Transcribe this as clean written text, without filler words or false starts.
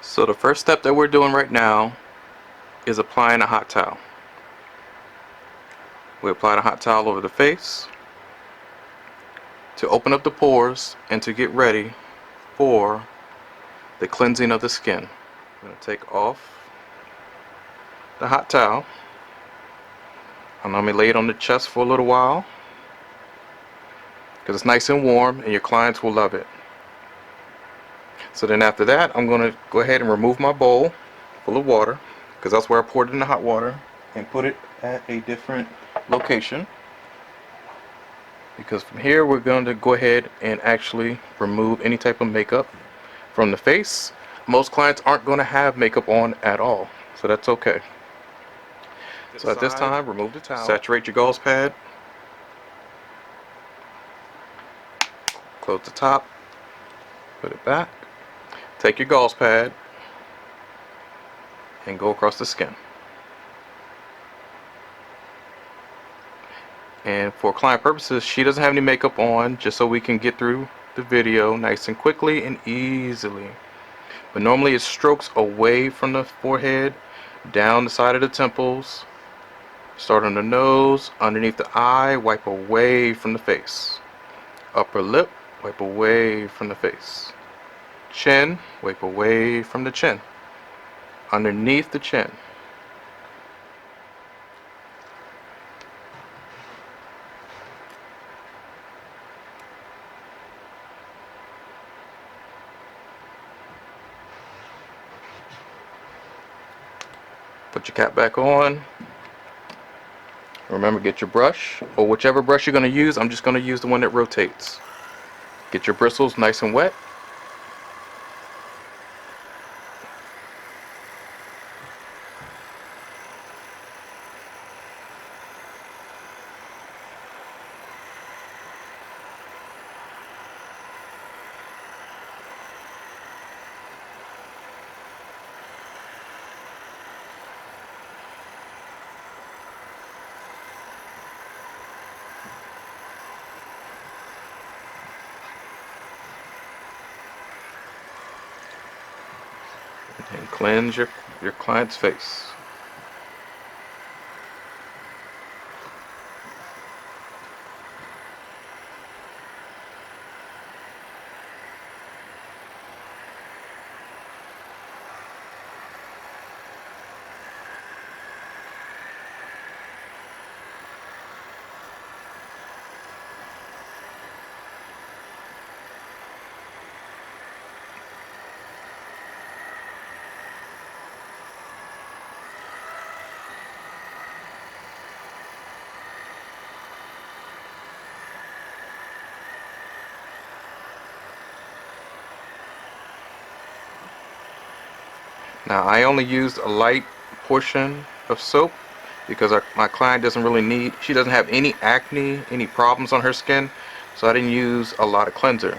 So the first step that we're doing right now is applying a hot towel. We apply the hot towel over the face to open up the pores and to get ready for the cleansing of the skin. I'm going to take off the hot towel. I'm going to lay it on the chest for a little while because it's nice and warm and your clients will love it. So then after that, I'm going to go ahead and remove my bowl full of water, because that's where I poured it in the hot water, and put it at a different location, because from here we're going to go ahead and actually remove any type of makeup from the face. Most clients aren't going to have makeup on at all, so that's okay. So at this time, remove the towel, saturate your gauze pad, close the top, put it back, take your gauze pad and go across the skin. And for client purposes, she doesn't have any makeup on, just so we can get through the video nice and quickly and easily. But normally it strokes away from the forehead, down the side of the temples, start on the nose, underneath the eye, wipe away from the face. Upper lip, wipe away from the face. Chin, wipe away from the chin. Underneath the chin. Put your cap back on. Remember, get your brush, or whichever brush you're going to use. I'm just going to use the one that rotates. Get your bristles nice and wet. And cleanse your client's face. Now I only used a light portion of soap because my client doesn't really need, she doesn't have any acne, any problems on her skin, so I didn't use a lot of cleanser.